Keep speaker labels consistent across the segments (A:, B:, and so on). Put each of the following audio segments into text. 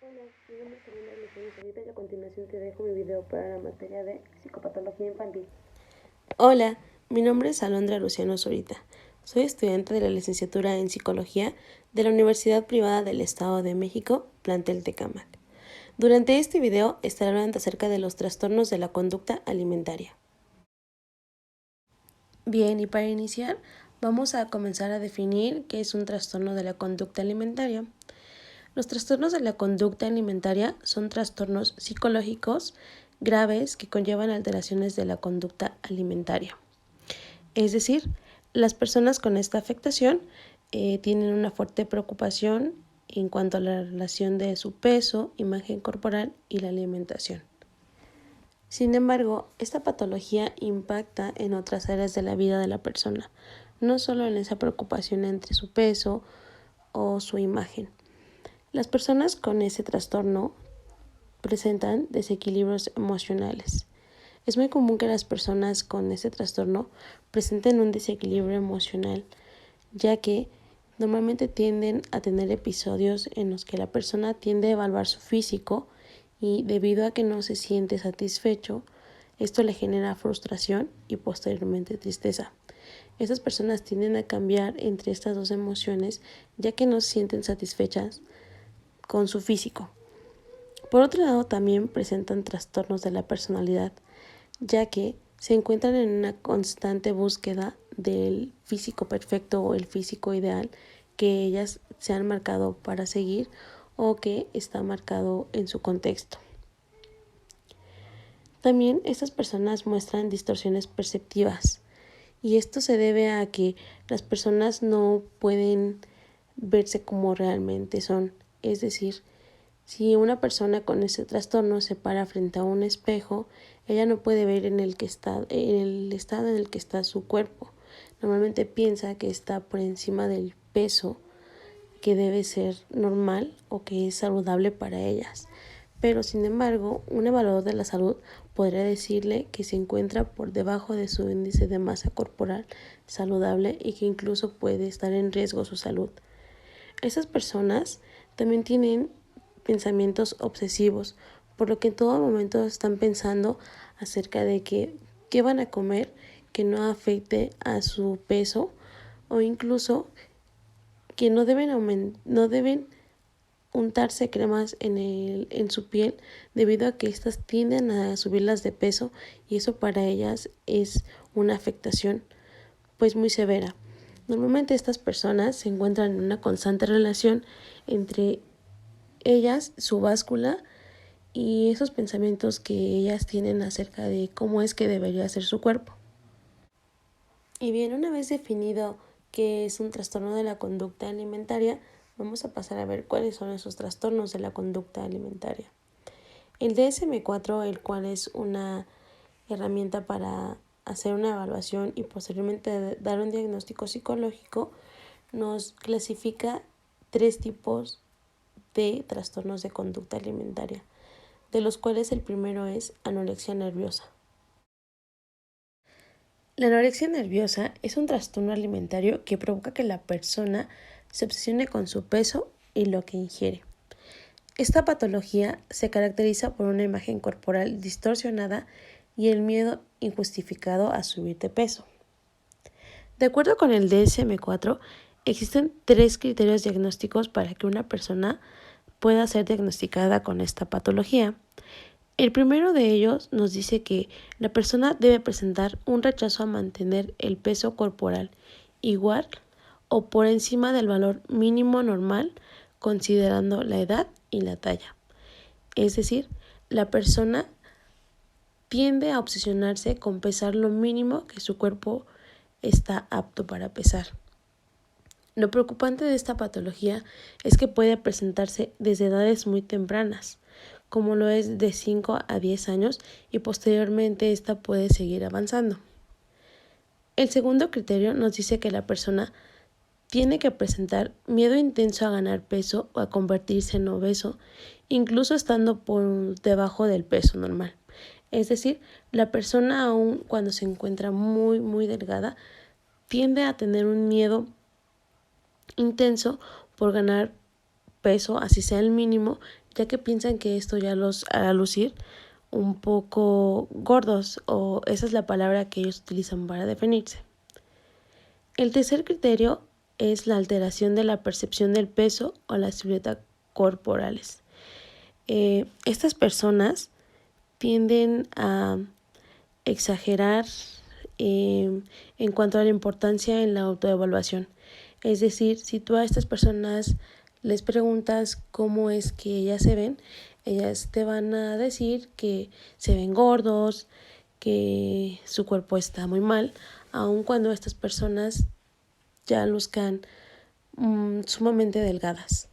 A: Hola, mi nombre es Alondra Luciano Zurita y a continuación te dejo mi video para la materia de psicopatología infantil.
B: Hola, mi nombre es Alondra Luciano Zurita. Soy estudiante de la licenciatura en Psicología de la Universidad Privada del Estado de México, plantel Tecámac. Durante este video estaré hablando acerca de los trastornos de la conducta alimentaria. Bien, y para iniciar, vamos a comenzar a definir qué es un trastorno de la conducta alimentaria. Los trastornos de la conducta alimentaria son trastornos psicológicos graves que conllevan alteraciones de la conducta alimentaria. Es decir, las personas con esta afectación tienen una fuerte preocupación en cuanto a la relación de su peso, imagen corporal y la alimentación. Sin embargo, esta patología impacta en otras áreas de la vida de la persona, no solo en esa preocupación entre su peso o su imagen. Las personas con ese trastorno presentan desequilibrios emocionales. Es muy común que las personas con este trastorno presenten un desequilibrio emocional, ya que normalmente tienden a tener episodios en los que la persona tiende a evaluar su físico y debido a que no se siente satisfecho, esto le genera frustración y posteriormente tristeza. Estas personas tienden a cambiar entre estas dos emociones ya que no se sienten satisfechas con su físico. Por otro lado, también presentan trastornos de la personalidad, ya que se encuentran en una constante búsqueda del físico perfecto o el físico ideal que ellas se han marcado para seguir o que está marcado en su contexto. También estas personas muestran distorsiones perceptivas y esto se debe a que las personas no pueden verse como realmente son, es decir, si una persona con ese trastorno se para frente a un espejo, ella no puede ver en el estado en el que está su cuerpo. Normalmente piensa que está por encima del peso que debe ser normal o que es saludable para ellas. Pero sin embargo, un evaluador de la salud podría decirle que se encuentra por debajo de su índice de masa corporal saludable y que incluso puede estar en riesgo su salud. Esas personas también tienen pensamientos obsesivos, por lo que en todo momento están pensando acerca de qué van a comer que no afecte a su peso o incluso que no deben untarse cremas en su piel debido a que éstas tienden a subirlas de peso y eso para ellas es una afectación pues muy severa. Normalmente estas personas se encuentran en una constante relación entre ellas, su báscula y esos pensamientos que ellas tienen acerca de cómo es que debería ser su cuerpo. Y bien, una vez definido qué es un trastorno de la conducta alimentaria, vamos a pasar a ver cuáles son esos trastornos de la conducta alimentaria. El DSM-4, el cual es una herramienta para hacer una evaluación y posteriormente dar un diagnóstico psicológico, nos clasifica 3 tipos de trastornos de conducta alimentaria, de los cuales el primero es anorexia nerviosa. La anorexia nerviosa es un trastorno alimentario que provoca que la persona se obsesione con su peso y lo que ingiere. Esta patología se caracteriza por una imagen corporal distorsionada y el miedo injustificado a subir de peso. De acuerdo con el DSM-4, existen 3 criterios diagnósticos para que una persona pueda ser diagnosticada con esta patología. El primero de ellos nos dice que la persona debe presentar un rechazo a mantener el peso corporal igual o por encima del valor mínimo normal considerando la edad y la talla. Es decir, la persona tiende a obsesionarse con pesar lo mínimo que su cuerpo está apto para pesar. Lo preocupante de esta patología es que puede presentarse desde edades muy tempranas, como lo es de 5 a 10 años y posteriormente esta puede seguir avanzando. El segundo criterio nos dice que la persona tiene que presentar miedo intenso a ganar peso o a convertirse en obeso, incluso estando por debajo del peso normal. Es decir, la persona aún cuando se encuentra muy delgada tiende a tener un miedo intenso por ganar peso, así sea el mínimo, ya que piensan que esto ya los hará lucir un poco gordos, o esa es la palabra que ellos utilizan para definirse. El tercer criterio es la alteración de la percepción del peso o la silueta corporales. Estas personas tienden a exagerar en cuanto a la importancia en la autoevaluación. Es decir, si tú a estas personas les preguntas cómo es que ellas se ven, ellas te van a decir que se ven gordos, que su cuerpo está muy mal, aun cuando estas personas ya luzcan sumamente delgadas.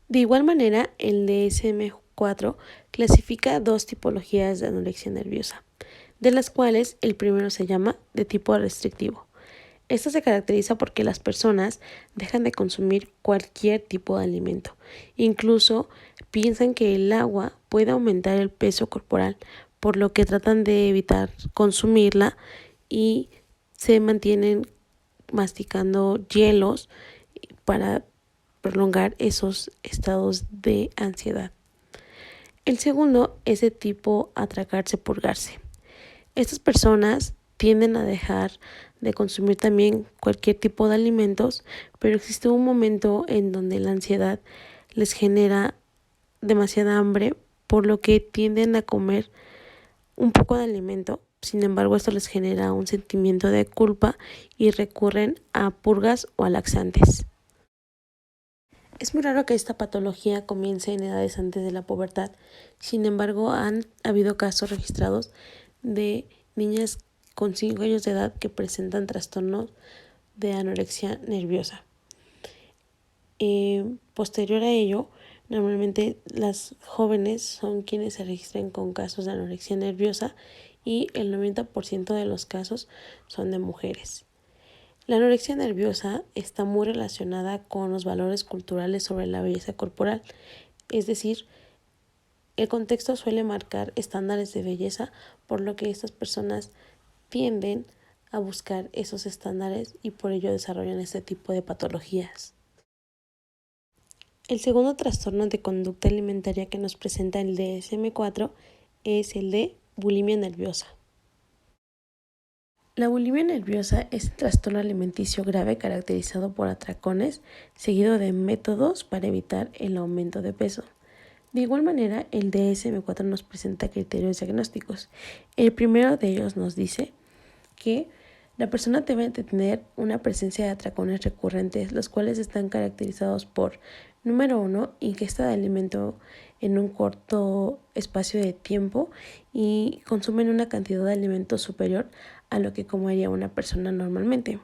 B: De igual manera, el DSM-4 clasifica dos tipologías de anorexia nerviosa, de las cuales el primero se llama de tipo restrictivo. Esto se caracteriza porque las personas dejan de consumir cualquier tipo de alimento. Incluso piensan que el agua puede aumentar el peso corporal, por lo que tratan de evitar consumirla y se mantienen masticando hielos para prolongar esos estados de ansiedad. El segundo es de tipo atracarse-purgarse. Estas personas tienden a dejar de consumir también cualquier tipo de alimentos, pero existe un momento en donde la ansiedad les genera demasiada hambre, por lo que tienden a comer un poco de alimento. Sin embargo, esto les genera un sentimiento de culpa y recurren a purgas o a laxantes. Es muy raro que esta patología comience en edades antes de la pubertad. Sin embargo, han habido casos registrados de niñas con 5 años de edad que presentan trastornos de anorexia nerviosa. Posterior a ello, normalmente las jóvenes son quienes se registran con casos de anorexia nerviosa y el 90% de los casos son de mujeres. La anorexia nerviosa está muy relacionada con los valores culturales sobre la belleza corporal, es decir, el contexto suele marcar estándares de belleza, por lo que estas personas tienden a buscar esos estándares y por ello desarrollan este tipo de patologías. El segundo trastorno de conducta alimentaria que nos presenta el DSM-4 es el de bulimia nerviosa. La bulimia nerviosa es un trastorno alimenticio grave caracterizado por atracones, seguido de métodos para evitar el aumento de peso. De igual manera, el DSM-4 nos presenta criterios diagnósticos. El primero de ellos nos dice que la persona debe de tener una presencia de atracones recurrentes, los cuales están caracterizados por, número 1, ingesta de alimento en un corto espacio de tiempo y consumen una cantidad de alimento superior a lo que comería una persona normalmente.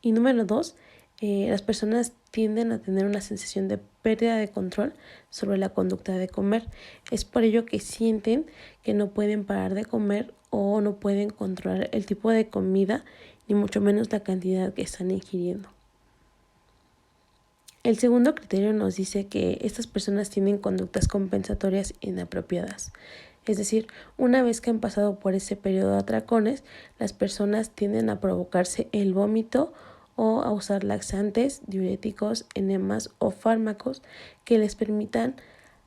B: Y número 2, las personas tienden a tener una sensación de pérdida de control sobre la conducta de comer. Es por ello que sienten que no pueden parar de comer o no pueden controlar el tipo de comida, ni mucho menos la cantidad que están ingiriendo. El segundo criterio nos dice que estas personas tienen conductas compensatorias inapropiadas. Es decir, una vez que han pasado por ese periodo de atracones, las personas tienden a provocarse el vómito o a usar laxantes, diuréticos, enemas o fármacos que les permitan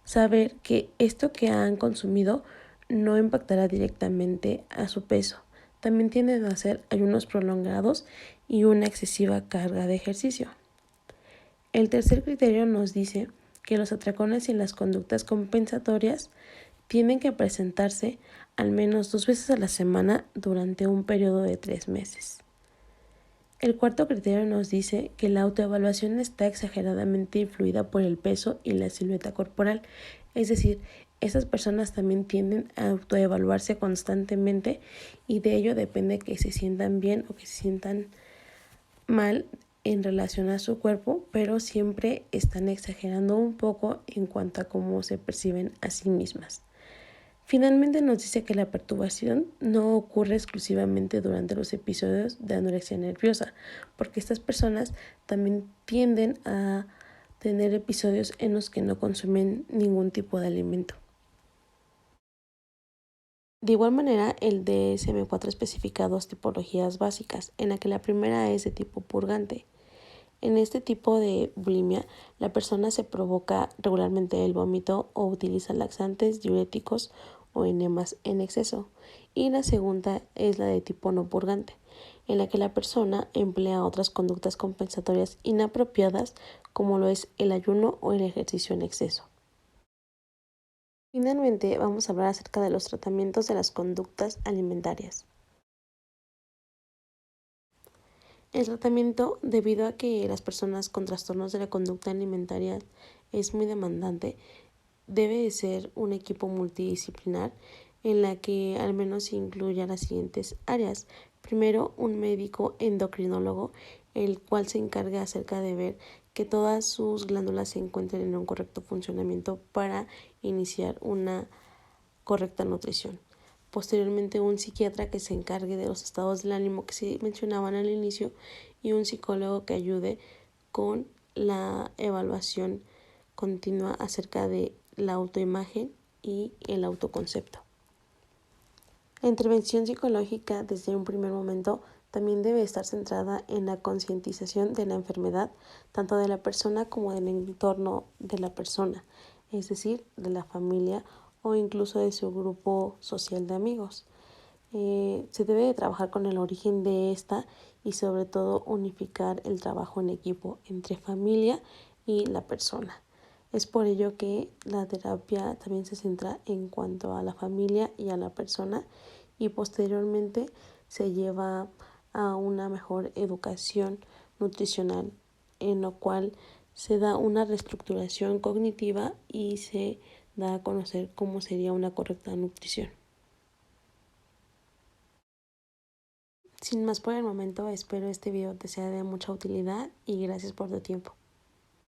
B: saber que esto que han consumido no impactará directamente a su peso. También tienden a hacer ayunos prolongados y una excesiva carga de ejercicio. El tercer criterio nos dice que los atracones y las conductas compensatorias tienen que presentarse al menos 2 veces a la semana durante un periodo de 3 meses. El cuarto criterio nos dice que la autoevaluación está exageradamente influida por el peso y la silueta corporal, es decir, estas personas también tienden a autoevaluarse constantemente y de ello depende que se sientan bien o que se sientan mal en relación a su cuerpo, pero siempre están exagerando un poco en cuanto a cómo se perciben a sí mismas. Finalmente nos dice que la perturbación no ocurre exclusivamente durante los episodios de anorexia nerviosa, porque estas personas también tienden a tener episodios en los que no consumen ningún tipo de alimento. De igual manera, el DSM-4 especifica 2 tipologías básicas, en la que la primera es de tipo purgante. En este tipo de bulimia, la persona se provoca regularmente el vómito o utiliza laxantes, diuréticos o enemas en exceso. Y la segunda es la de tipo no purgante, en la que la persona emplea otras conductas compensatorias inapropiadas como lo es el ayuno o el ejercicio en exceso. Finalmente, vamos a hablar acerca de los tratamientos de las conductas alimentarias. El tratamiento, debido a que las personas con trastornos de la conducta alimentaria es muy demandante, debe de ser un equipo multidisciplinar en la que al menos se incluya las siguientes áreas. Primero, un médico endocrinólogo, el cual se encarga acerca de ver que todas sus glándulas se encuentren en un correcto funcionamiento para iniciar una correcta nutrición. Posteriormente, un psiquiatra que se encargue de los estados del ánimo que se mencionaban al inicio y un psicólogo que ayude con la evaluación continua acerca de la autoimagen y el autoconcepto. La intervención psicológica desde un primer momento también debe estar centrada en la concientización de la enfermedad, tanto de la persona como del entorno de la persona, es decir, de la familia o incluso de su grupo social de amigos. Se debe de trabajar con el origen de esta y sobre todo unificar el trabajo en equipo entre familia y la persona. Es por ello que la terapia también se centra en cuanto a la familia y a la persona y posteriormente se lleva a una mejor educación nutricional en lo cual se da una reestructuración cognitiva y se da a conocer cómo sería una correcta nutrición. Sin más por el momento, espero este video te sea de mucha utilidad y gracias por tu tiempo.